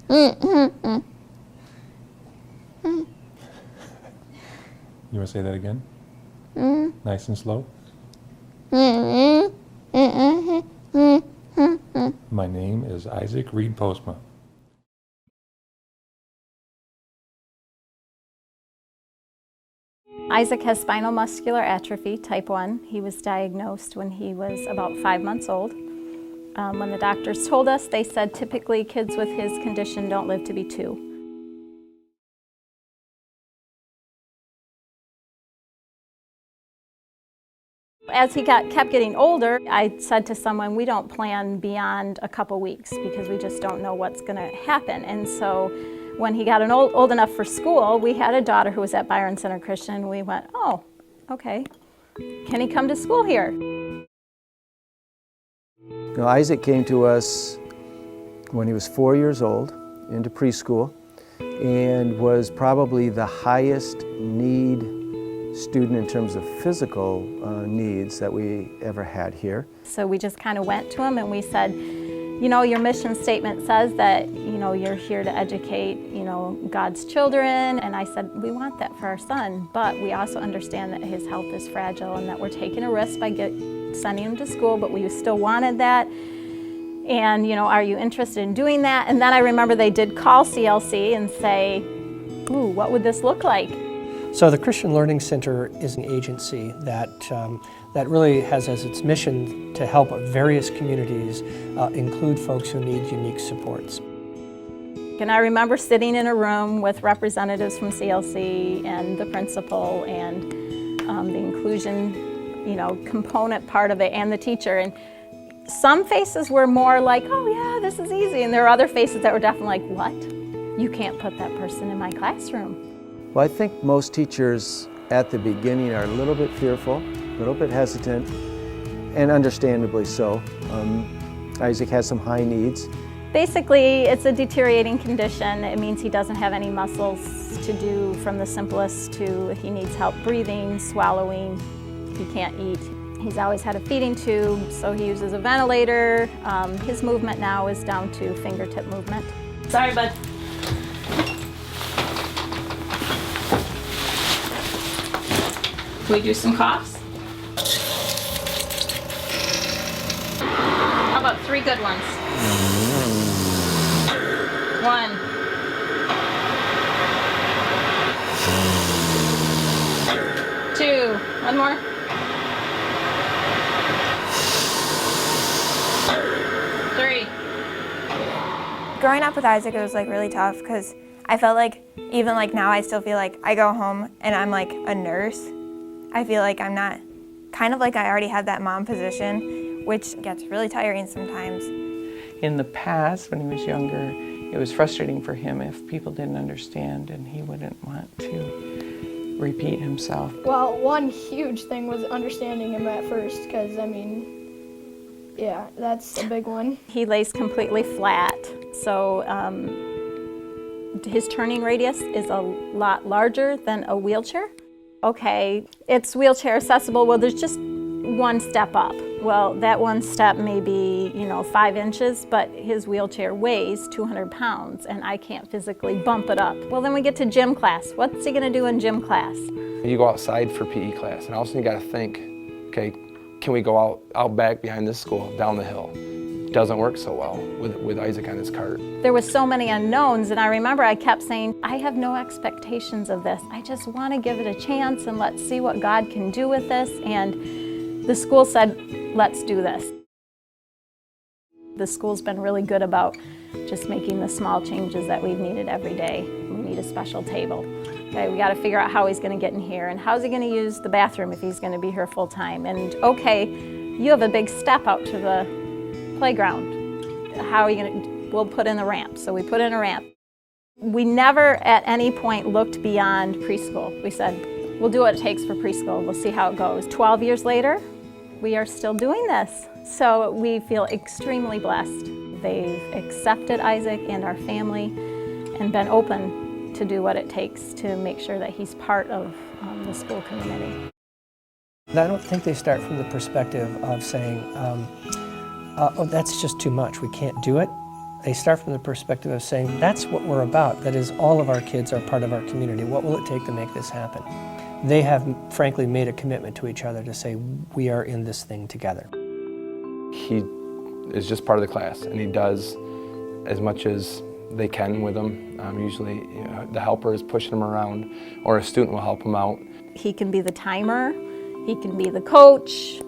You want to say that again? Nice and slow. My name is Isaac Reed Postma. Isaac has spinal muscular atrophy, type 1. He was diagnosed when he was about 5 months old. When the doctors told us, they said typically kids with his condition don't live to be 2. As he kept getting older, I said to someone, we don't plan beyond a couple weeks because we just don't know what's going to happen. And so when he got old enough for school, we had a daughter who was at Byron Center Christian, and we went, oh, okay, can he come to school here? Now, Isaac came to us when he was 4 years old, into preschool, and was probably the highest need student in terms of physical needs that we ever had here. So we just kind of went to him and we said, you know, your mission statement says that, you know, you're here to educate, you know, God's children. And I said, we want that for our son, but we also understand that his health is fragile and that we're taking a risk by sending him to school, but we still wanted that. And, you know, are you interested in doing that? And then I remember they did call CLC and say, ooh, what would this look like? So the Christian Learning Center is an agency that really has as its mission to help various communities include folks who need unique supports. And I remember sitting in a room with representatives from CLC and the principal and the inclusion, you know, component part of it and the teacher. And some faces were more like, oh yeah, this is easy. And there were other faces that were definitely like, what? You can't put that person in my classroom. Well, I think most teachers at the beginning are a little bit fearful, a little bit hesitant, and understandably so. Isaac has some high needs. Basically, it's a deteriorating condition. It means he doesn't have any muscles to do from the simplest to he needs help breathing, swallowing, he can't eat. He's always had a feeding tube, so he uses a ventilator. His movement now is down to fingertip movement. Sorry, bud. Can we do some coughs? How about 3 good ones? 1. 2. 1 more. 3. Growing up with Isaac, it was like really tough because I felt like, even like now, I still feel like I go home and I'm like a nurse. I feel like I'm not, kind of like I already had that mom position, which gets really tiring sometimes. In the past, when he was younger, it was frustrating for him if people didn't understand and he wouldn't want to repeat himself. Well, one huge thing was understanding him at first, because, I mean, yeah, that's a big one. He lays completely flat, so his turning radius is a lot larger than a wheelchair. Okay, it's wheelchair accessible. Well, there's just one step up. Well, that one step may be, you know, 5 inches, but his wheelchair weighs 200 pounds and I can't physically bump it up. Well, then we get to gym class. What's he gonna do in gym class? You go outside for PE class and also you gotta think, okay, can we go out back behind this school, down the hill? Doesn't work so well with Isaac on his cart. There was so many unknowns, and I remember I kept saying, I have no expectations of this. I just want to give it a chance and let's see what God can do with this. And the school said, let's do this. The school's been really good about just making the small changes that we've needed every day. We need a special table. Okay, we got to figure out how he's going to get in here and how's he going to use the bathroom if he's going to be here full time. And okay, you have a big step out to the playground. How are you going to, we'll put in the ramp. So we put in a ramp. We never at any point looked beyond preschool. We said, we'll do what it takes for preschool. We'll see how it goes. 12 years later, we are still doing this. So we feel extremely blessed. They've accepted Isaac and our family and been open to do what it takes to make sure that he's part of the school community. I don't think they start from the perspective of saying, oh, that's just too much, we can't do it. They start from the perspective of saying, that's what we're about. That is, all of our kids are part of our community. What will it take to make this happen? They have, frankly, made a commitment to each other to say, we are in this thing together. He is just part of the class, and he does as much as they can with him. Usually the helper is pushing him around, or a student will help him out. He can be the timer, he can be the coach.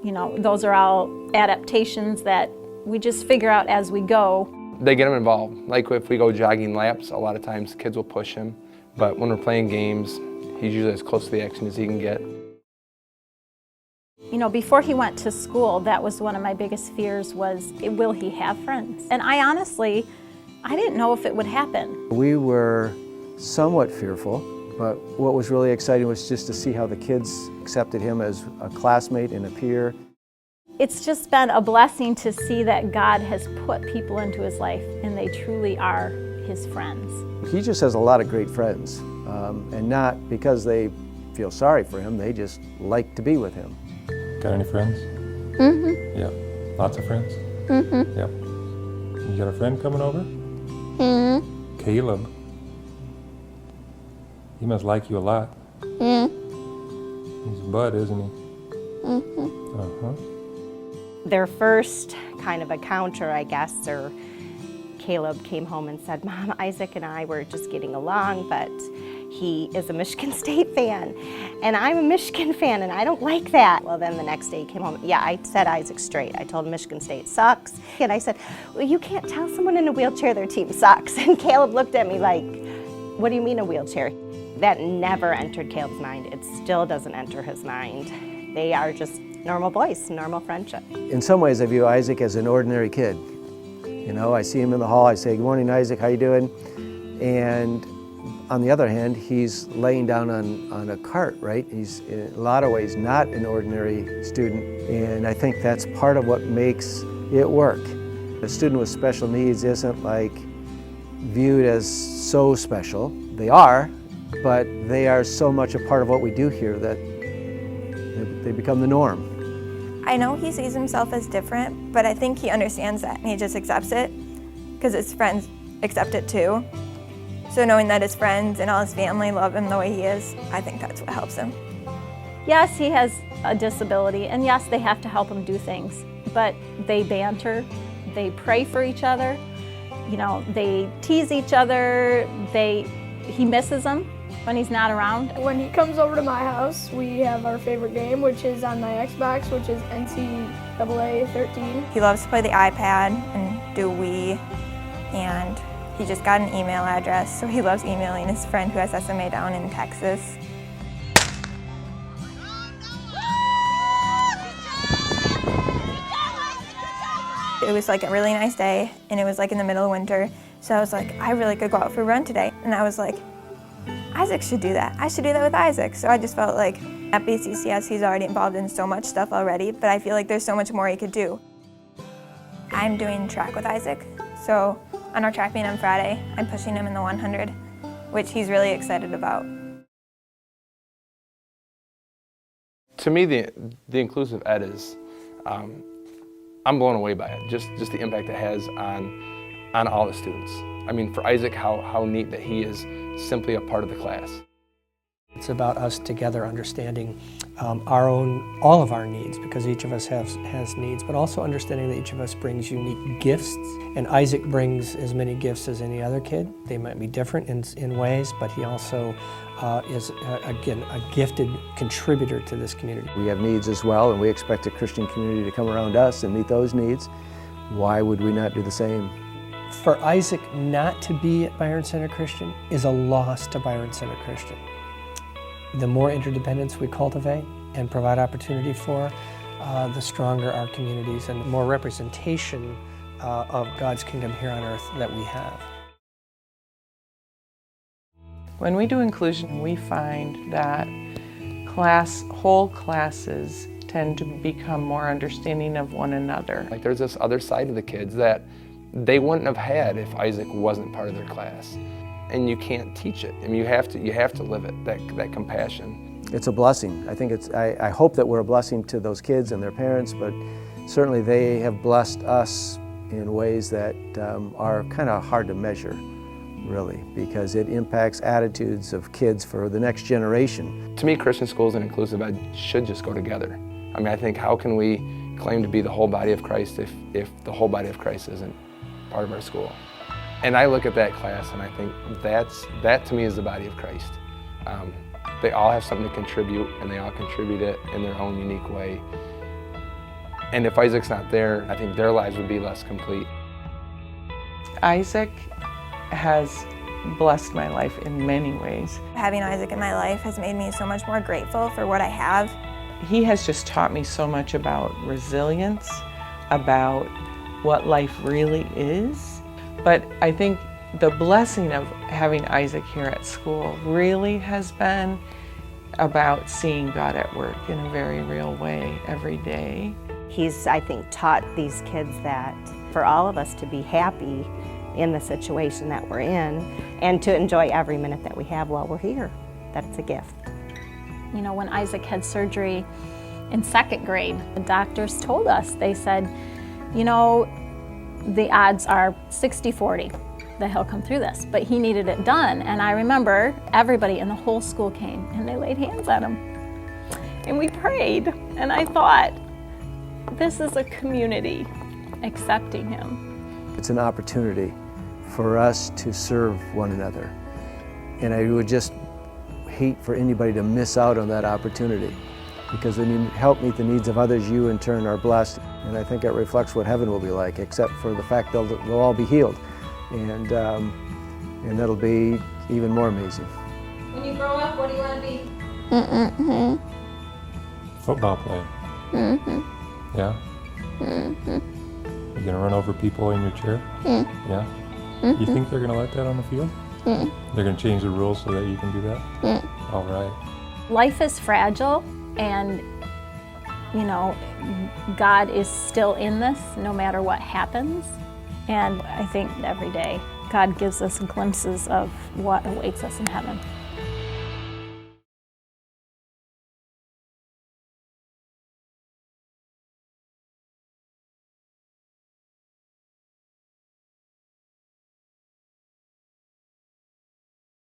You know, those are all adaptations that we just figure out as we go. They get him involved. Like if we go jogging laps, a lot of times kids will push him. But when we're playing games, he's usually as close to the action as he can get. You know, before he went to school, that was one of my biggest fears was, will he have friends? And I honestly didn't know if it would happen. We were somewhat fearful, but what was really exciting was just to see how the kids accepted him as a classmate and a peer. It's just been a blessing to see that God has put people into his life and they truly are his friends. He just has a lot of great friends, and not because they feel sorry for him, they just like to be with him. Got any friends? Mm-hmm. Yeah. Lots of friends? Mm-hmm. Yep. You got a friend coming over? Mm-hmm. Caleb. He must like you a lot. Mm-hmm. He's a bud, isn't he? Mm-hmm. Uh-huh. Their first kind of encounter, I guess, or Caleb came home and said, Mom, Isaac and I were just getting along, but he is a Michigan State fan, and I'm a Michigan fan, and I don't like that. Well, then the next day he came home. Yeah, I set Isaac straight. I told him Michigan State sucks, and I said, well, you can't tell someone in a wheelchair their team sucks. And Caleb looked at me like, what do you mean a wheelchair? That never entered Caleb's mind. It still doesn't enter his mind. They are just normal boys, normal friendship. In some ways, I view Isaac as an ordinary kid. You know, I see him in the hall, I say, good morning, Isaac, how you doing? And on the other hand, he's laying down on a cart, right? He's in a lot of ways not an ordinary student, and I think that's part of what makes it work. A student with special needs isn't like viewed as so special. They are, but they are so much a part of what we do here that they become the norm. I know he sees himself as different, but I think he understands that and he just accepts it because his friends accept it too. So knowing that his friends and all his family love him the way he is, I think that's what helps him. Yes, he has a disability, and yes, they have to help him do things, but they banter, they pray for each other, you know, they tease each other, he misses them when he's not around. When he comes over to my house, we have our favorite game, which is on my Xbox, which is NCAA 13. He loves to play the iPad and do Wii, and he just got an email address, so he loves emailing his friend who has SMA down in Texas. It was like a really nice day, and it was like in the middle of winter, so I was like, I really could go out for a run today. And I was like, Isaac should do that. I should do that with Isaac. So I just felt like at BCCS, he's already involved in so much stuff already, but I feel like there's so much more he could do. I'm doing track with Isaac, so on our track meet on Friday, I'm pushing him in the 100, which he's really excited about. To me, the inclusive ed is, I'm blown away by it, just the impact it has on all the students. I mean, for Isaac, how neat that he is simply a part of the class. It's about us together understanding all of our needs, because each of us has needs, but also understanding that each of us brings unique gifts. And Isaac brings as many gifts as any other kid. They might be different in ways, but he also is, again, a gifted contributor to this community. We have needs as well, and we expect a Christian community to come around us and meet those needs. Why would we not do the same? For Isaac not to be at Byron Center Christian is a loss to Byron Center Christian. The more interdependence we cultivate and provide opportunity for, the stronger our communities and the more representation of God's kingdom here on earth that we have. When we do inclusion, we find that whole classes tend to become more understanding of one another. Like there's this other side of the kids that they wouldn't have had if Isaac wasn't part of their class. And you can't teach it. I mean, you have to live it, that compassion. It's a blessing. I think I hope that we're a blessing to those kids and their parents, but certainly they have blessed us in ways that are kind of hard to measure, really, because it impacts attitudes of kids for the next generation. To me, Christian schools and inclusive ed should just go together. I mean, I think how can we claim to be the whole body of Christ if the whole body of Christ isn't part of our school? And I look at that class and I think that to me is the body of Christ. They all have something to contribute, and they all contribute it in their own unique way. And if Isaac's not there, I think their lives would be less complete. Isaac has blessed my life in many ways. Having Isaac in my life has made me so much more grateful for what I have. He has just taught me so much about resilience, about what life really is. But I think the blessing of having Isaac here at school really has been about seeing God at work in a very real way every day. He's, I think, taught these kids that for all of us to be happy in the situation that we're in and to enjoy every minute that we have while we're here, that it's a gift. You know, when Isaac had surgery in 2nd grade, the doctors told us, they said, you know, the odds are 60-40 that he'll come through this, but he needed it done. And I remember everybody in the whole school came and they laid hands on him. And we prayed, and I thought, this is a community accepting him. It's an opportunity for us to serve one another. And I would just hate for anybody to miss out on that opportunity, because when you help meet the needs of others, you in turn are blessed. And I think it reflects what heaven will be like, except for the fact they'll all be healed. And that'll be even more amazing. When you grow up, what do you want to be? Football player. Yeah? You gonna run over people in your chair? Yeah? You think they're gonna let that on the field? They're gonna change the rules so that you can do that? All right. Life is fragile, and you know, God is still in this no matter what happens. And I think every day God gives us glimpses of what awaits us in heaven.